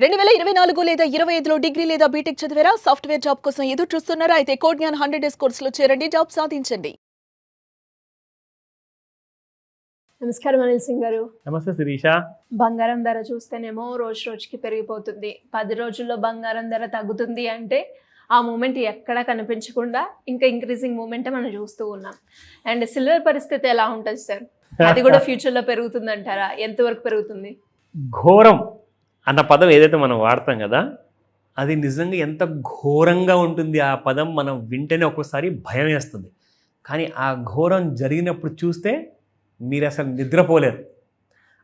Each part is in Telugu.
2024 లేదా 25లో డిగ్రీ లేదా బీటెక్ చదివారా? సాఫ్ట్వేర్ జాబ్ కోసం ఎదురు చూస్తున్నారా? అయితే కోడ్ జ్ఞాన్ 100 డేస్ కోర్సులో చేరండి, జాబ్ సాధించండి. నమస్కారం అనిల్ సింగ్ గారు. నమస్తే శిరీష. బంగారం ధర చూస్తేనేమో రోజు రోజుకి పెరిగిపోతుంది. 10 రోజుల్లో బంగారం ధర తగ్గుతుంది అంటే ఆ మూమెంట్ ఎక్కడా కనిపించకుండా ఇంకా ఇంక్రీజింగ్ మూమెంటే మనం చూస్తూ ఉన్నాం. అండ్ సిల్వర్ పరిస్థితి ఎలా ఉంటుంది సార్? అది కూడా ఫ్యూచర్లో పెరుగుతుందంటారా? ఎంతవరకు పెరుగుతుంది? ఘోరం అన్న పదం ఏదైతే మనం వాడతాం కదా, అది నిజంగా ఎంత ఘోరంగా ఉంటుంది. ఆ పదం మనం వింటేనే ఒక్కోసారి భయం వేస్తుంది. కానీ ఆ ఘోరం జరిగినప్పుడు చూస్తే మీరు అసలు నిద్రపోలేరు,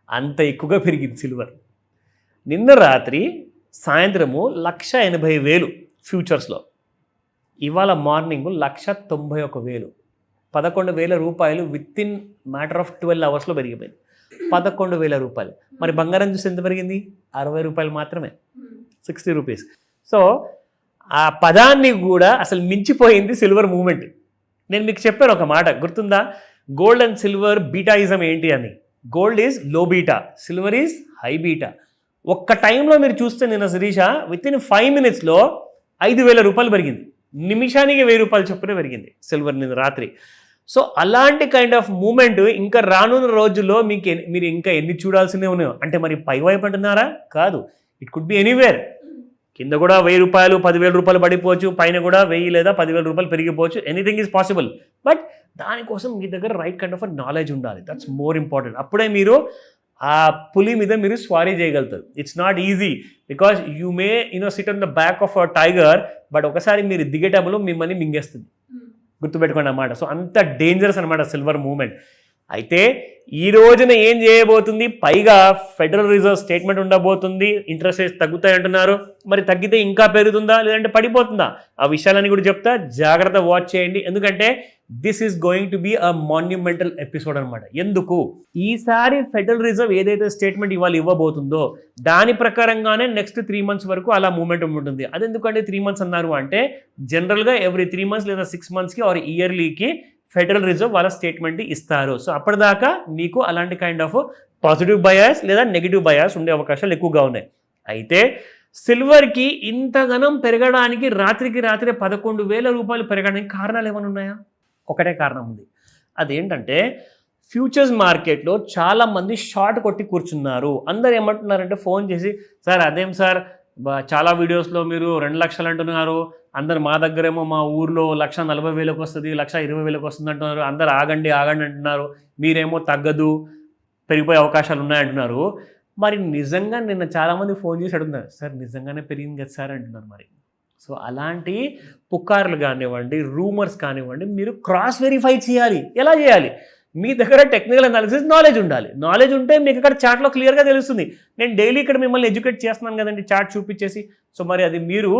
అంత ఎక్కువగా పెరిగింది సిల్వర్. నిన్న రాత్రి సాయంత్రము 1,80,000 ఫ్యూచర్స్లో, ఇవాళ మార్నింగ్ 1,91,000, 11,000 రూపాయలు విత్ ఇన్ మ్యాటర్ ఆఫ్ 12 అవర్స్లో పెరిగిపోయింది. 11,000 రూపాయలు. మరి బంగారం చూసి ఎంత పెరిగింది? 60 రూపాయలు మాత్రమే, 60 రూపీస్. సో ఆ పదాన్ని కూడా అసలు మించిపోయింది సిల్వర్ మూమెంట్. నేను మీకు చెప్పాను ఒక మాట గుర్తుందా? గోల్డ్ అండ్ సిల్వర్ బీటాయిజం ఏంటి అని. Gold is low beta, silver is high beta. ఒక్క టైంలో మీరు చూస్తే నిన్న శిరీష విత్ ఇన్ 5 మినిట్స్లో 5,000 రూపాయలు పెరిగింది. నిమిషానికి 1,000 రూపాయలు చొప్పున పెరిగింది సిల్వర్ నిన్న రాత్రి. సో అలాంటి కైండ్ ఆఫ్ మూమెంట్ ఇంకా రానున్న రోజుల్లో మీరు ఇంకా ఎన్ని చూడాల్సినవి ఉన్నాయో. అంటే మరి పై వైపు అంటున్నారా? కాదు, ఇట్ కుడ్ బి ఎనీవేర్. కింద కూడా 1,000 రూపాయలు 10,000 రూపాయలు పడిపోవచ్చు, పైన కూడా 1,000 లేదా 10,000 రూపాయలు పెరిగిపోవచ్చు. Anything is possible. బట్ దానికోసం మీ దగ్గర రైట్ కైండ్ ఆఫ్ నాలెడ్జ్ ఉండాలి. That's more important. అప్పుడే మీరు ఆ పులి మీద మీరు స్వారీ చేయగలుగుతారు. It's not easy because you may sit on the back of a tiger, but ఒకసారి మీరు దిగేటప్పుడు మిమ్మల్ని మింగేస్తుంది. గుర్తుపెట్టుకోండి అన్నమాట. సో అంత డేంజరస్ అనమాట సిల్వర్ మూవ్మెంట్. అయితే ఈ రోజున ఏం చేయబోతుంది? పైగా ఫెడరల్ రిజర్వ్ స్టేట్మెంట్ ఉండబోతుంది. ఇంట్రెస్ట్ రేట్స్ తగ్గుతాయి అంటున్నారు. మరి తగ్గితే ఇంకా పెరుగుతుందా లేదంటే పడిపోతుందా? ఆ విషయాలని కూడా చెప్తా, జాగ్రత్త వాచ్ చేయండి. ఎందుకంటే this is going to be a monumental episode అనమాట. ఎందుకు? ఈసారి ఫెడరల్ రిజర్వ్ ఏదైతే స్టేట్మెంట్ ఇవ్వబోతుందో దాని ప్రకారంగానే నెక్స్ట్ 3 మంత్స్ వరకు అలా మూమెంటం ఉంటుంది. అదెందుకంటే 3 మంత్స్ అన్నారు అంటే జనరల్గా ఎవ్రీ 3 మంత్స్ లేదా 6 మంత్స్కి ఆర్ ఇయర్లీకి ఫెడరల్ రిజర్వ్ వాళ్ళ స్టేట్మెంట్ ఇస్తారు. సో అప్పటిదాకా మీకు అలాంటి కైండ్ ఆఫ్ పాజిటివ్ బయాస్ లేదా నెగిటివ్ బయాస్ ఉండే అవకాశాలు ఎక్కువగా ఉన్నాయి. అయితే సిల్వర్కి ఇంతగనం పెరగడానికి రాత్రికి రాత్రి 11,000 రూపాయలు పెరగడానికి కారణాలు ఏమైనా ఉన్నాయా? ఒకటే కారణం ఉంది. అదేంటంటే ఫ్యూచర్స్ మార్కెట్లో చాలామంది షార్ట్ కొట్టి కూర్చున్నారు. అందరు ఏమంటున్నారంటే ఫోన్ చేసి, సార్ అదేం సార్ చాలా వీడియోస్లో మీరు 2 లక్షలు అంటున్నారు, అందరు మా దగ్గరేమో మా ఊర్లో 1,40,000 వస్తుంది, 1,20,000 వస్తుంది అంటున్నారు, అందరు ఆగండి ఆగండి అంటున్నారు, మీరేమో తగ్గదు పెరిగిపోయే అవకాశాలు ఉన్నాయంటున్నారు. మరి నిజంగా నిన్న చాలామంది ఫోన్ చేసి అడుగుతున్నారు, సార్ నిజంగానే పెరిగింది కదా సార్ అంటున్నారు. మరి సో అలాంటి పుకార్లు కానివ్వండి, రూమర్స్ కానివ్వండి, మీరు క్రాస్ వెరిఫై చేయాలి. ఎలా చేయాలి? మీ దగ్గర టెక్నికల్ అనాలిసిస్ నాలెడ్జ్ ఉండాలి. నాలెడ్జ్ ఉంటే మీకు ఇక్కడ చార్ట్లో క్లియర్గా తెలుస్తుంది. నేను డైలీ ఇక్కడ మిమ్మల్ని ఎడ్యుకేట్ చేస్తున్నాను కదండి చార్ట్ చూపించేసి. సో మరి అది మీరు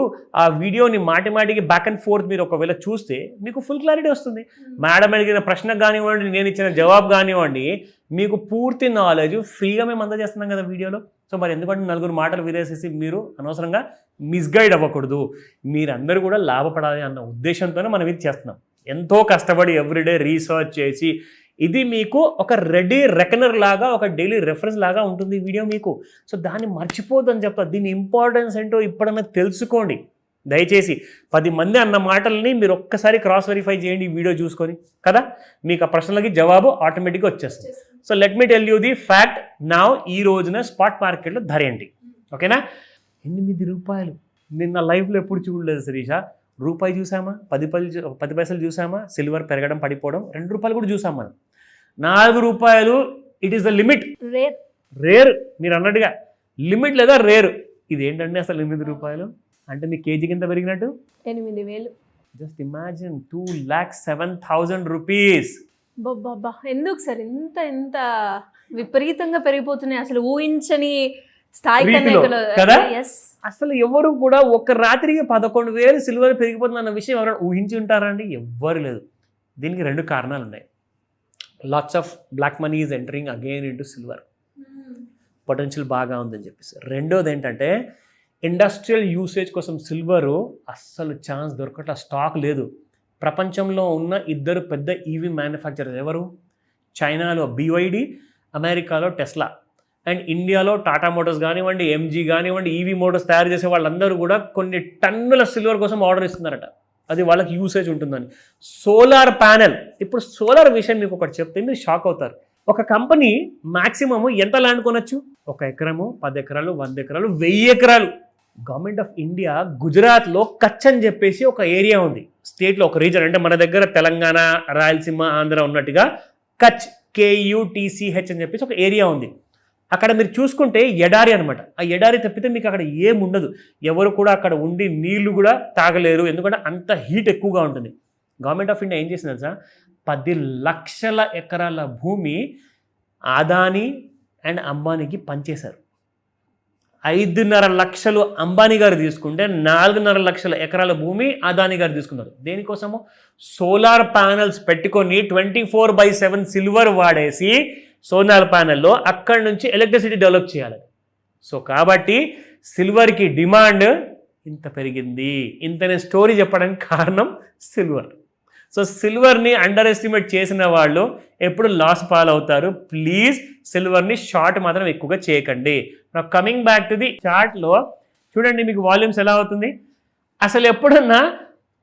ఆ వీడియోని మాటికి బ్యాక్ అండ్ ఫోర్త్ మీరు ఒకవేళ చూస్తే మీకు ఫుల్ క్లారిటీ వస్తుంది. మేడం అడిగిన ప్రశ్న కానివ్వండి, నేను ఇచ్చిన జవాబు కానివ్వండి, మీకు పూర్తి నాలెడ్జ్ ఫ్రీగా మేము అందజేస్తున్నాం కదా వీడియోలో. సో మరి ఎందుకంటే 4 మాటలు వినేసేసి మీరు అనవసరంగా మిస్గైడ్ అవ్వకూడదు. మీరందరూ కూడా లాభపడాలి అన్న ఉద్దేశంతోనే మనం ఇది చేస్తున్నాం. ఎంతో కష్టపడి ఎవ్రీడే రీసెర్చ్ చేసి ఇది మీకు ఒక రెడీ రెకనర్ లాగా, ఒక డైలీ రెఫరెన్స్ లాగా ఉంటుంది ఈ వీడియో మీకు. సో దాన్ని మర్చిపోద్దని చెప్తా. దీని ఇంపార్టెన్స్ ఏంటో ఇప్పుడన్నా తెలుసుకోండి దయచేసి. 10 మంది అన్న మాటల్ని మీరు ఒక్కసారి క్రాస్ వెరిఫై చేయండి ఈ వీడియో చూసుకొని కదా, మీకు ఆ ప్రశ్నలకి జవాబు ఆటోమేటిక్గా వచ్చేస్తుంది. So let me tell you the fact now. ఈ రోజున స్పాట్ మార్కెట్లో ధర ఏంటి? ఓకేనా? 8 రూపాయలు. నిన్న లైఫ్లో ఎప్పుడు చూడలేదు శిరీష. రూపాయి చూసామా, 10 పైసలు చూసామా, సిల్వర్ పెరగడం పడిపోవడం. 2 రూపాయలు కూడా చూసాం మనం. 4 రూపాయలు it is the limit. Rare మీరు అన్నట్టుగా లిమిట్ లేదా రేర్. ఇది ఏంటంటే అసలు 8 రూపాయలు అంటే మీ కేజీకి ఎంత పెరిగినట్టు? 8,000. Just imagine 2,07,000 rupees. బాబా, ఎందుకు సార్ ఇంత విపరీతంగా పెరిగిపోతున్నాయి? అసలు ఊహించని స్థాయి కదా. అసలు ఎవరు కూడా ఒక రాత్రికి 11,000 సిల్వర్ పెరిగిపోతుంది అన్న విషయం ఎవరైనా ఊహించి ఉంటారా అండి? ఎవ్వరు లేదు. దీనికి 2 కారణాలు ఉన్నాయి. Lots of black money is entering again into silver. Potential బాగా ఉందని చెప్పేసి. రెండోది ఏంటంటే ఇండస్ట్రియల్ యూసేజ్ కోసం సిల్వరు అస్సలు ఛాన్స్ దొరకట్ల, స్టాక్ లేదు. ప్రపంచంలో ఉన్న 2 పెద్ద ఈవీ మ్యానుఫ్యాక్చరర్స్ ఎవరు? చైనాలో BYD, అమెరికాలో టెస్లా. అండ్ ఇండియాలో టాటా మోటార్స్ కానివ్వండి, ఎంజీ కానివ్వండి, ఈవీ మోటార్స్ తయారు చేసే వాళ్ళందరూ కూడా కొన్ని టన్నుల సిల్వర్ కోసం ఆర్డర్ ఇస్తున్నారట. అది వాళ్ళకి యూసేజ్ ఉంటుందని. సోలార్ ప్యానెల్, ఇప్పుడు సోలార్ విషయం మీకు ఒకటి చెప్తే మీరు షాక్ అవుతారు. ఒక కంపెనీ మ్యాక్సిమం ఎంత ల్యాండ్ కొనొచ్చు? 1 ఎకరము, 10 ఎకరాలు, 100 ఎకరాలు, 1000 ఎకరాలు. గవర్నమెంట్ ఆఫ్ ఇండియా గుజరాత్లో కచ్ అని చెప్పేసి ఒక ఏరియా ఉంది, స్టేట్లో ఒక రీజన్. అంటే మన దగ్గర తెలంగాణ, రాయలసీమ, ఆంధ్ర ఉన్నట్టుగా కచ్, KUTCH అని చెప్పేసి ఒక ఏరియా ఉంది. అక్కడ మీరు చూసుకుంటే ఎడారి అనమాట. ఆ ఎడారి తప్పితే మీకు అక్కడ ఏముండదు. ఎవరు కూడా అక్కడ ఉండి నీళ్లు కూడా తాగలేరు, ఎందుకంటే అంత హీట్ ఎక్కువగా ఉంటుంది. గవర్నమెంట్ ఆఫ్ ఇండియా ఏం చేసింది తెలుసా? 10 లక్షల ఎకరాల భూమి అదానీ అండ్ అంబానీకి పంచేశారు. 5.5 లక్షలు అంబానీ గారు తీసుకుంటే 4.5 లక్షల ఎకరాల భూమి అదానీ గారు తీసుకున్నారు. దేనికోసము? సోలార్ ప్యానెల్స్ పెట్టుకొని 24/7 సిల్వర్ వాడేసి సోలార్ ప్యానెల్లో అక్కడి నుంచి ఎలక్ట్రిసిటీ డెవలప్ చేయాలి. సో కాబట్టి సిల్వర్కి డిమాండ్ ఇంత పెరిగింది. ఇంతనే స్టోరీ చెప్పడానికి కారణం సిల్వర్. సో సిల్వర్ని అండర్ ఎస్టిమేట్ చేసిన వాళ్ళు ఎప్పుడు లాస్ పాలవుతారు. ప్లీజ్ సిల్వర్ని షార్ట్ మాత్రం ఎక్కువగా చేయకండి. నా కమింగ్ బ్యాక్ టు ది చార్ట్లో చూడండి, మీకు వాల్యూమ్స్ ఎలా అవుతుంది. అసలు ఎప్పుడన్నా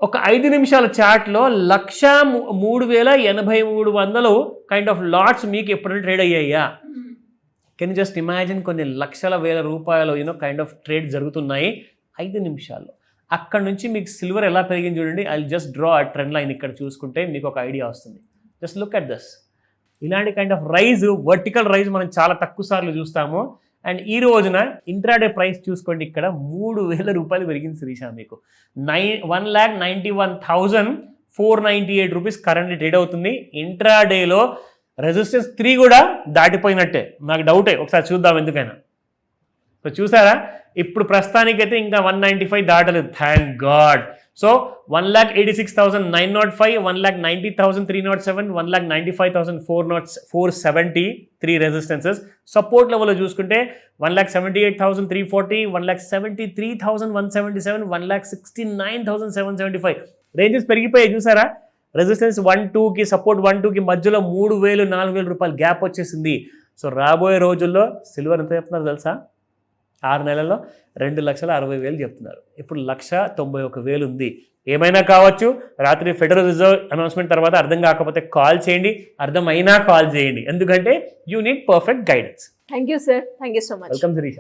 ఒక 5 నిమిషాల చార్ట్లో 1,03,83 కైండ్ ఆఫ్ లాట్స్ మీకు ఎప్పుడైనా ట్రేడ్ అయ్యాయా? Can you just imagine? కొన్ని లక్షల వేల రూపాయలు కైండ్ ఆఫ్ ట్రేడ్ జరుగుతున్నాయి 5 నిమిషాల్లో. అక్కడ నుంచి మీకు సిల్వర్ ఎలా పెరిగింది చూడండి. I just draw a trend line. ఇక్కడ చూసుకుంటే మీకు ఒక ఐడియా వస్తుంది. Just look at this. ఇలాంటి kind of rise, vertical rise మనం చాలా తక్కువ సార్లు చూస్తాము. అండ్ ఈ రోజున ఇంట్రాడే ప్రైస్ చూసుకోండి, ఇక్కడ 3,000 రూపాయలు పెరిగింది శిరీష. మీకు 1,91,498 రూపీస్ కరెంట్లీ ట్రేడ్ అవుతుంది. ఇంట్రాడేలో రెసిస్టెన్స్ 3 కూడా దాటిపోయినట్టే. నాకు డౌటే, ఒకసారి చూద్దాం ఎందుకైనా. సో చూసారా, ఇప్పుడు ప్రస్తుతానికైతే ఇంకా 195 దాటలేదు, thank God. So 1,86,905, 1,90,307, 1,95,470 3 resistances. Support లెవెల్లో చూసుకుంటే 1,78,340, 1,73,177, 1,69,775 రేంజెస్ పెరిగిపోయాయి చూసారా. రెసిస్టెన్స్ 1-2కి, సపోర్ట్ 1-2కి మధ్యలో 3,000, 4,000 రూపాయలు గ్యాప్ వచ్చేసింది. సో రాబోయే రోజుల్లో సిల్వర్ ఎంత చెప్తున్నారు తెలుసా? 6 నెలల్లో 2,60,000 చెప్తున్నారు. ఇప్పుడు 1,91,000 ఉంది. ఏమైనా కావచ్చు. రాత్రి ఫెడరల్ రిజర్వ్ అనౌన్స్మెంట్ తర్వాత అర్థం కాకపోతే కాల్ చేయండి, అర్థమైనా కాల్ చేయండి, ఎందుకంటే you need perfect guidance. Thank you sir, thank you so much. Welcome Sirisha.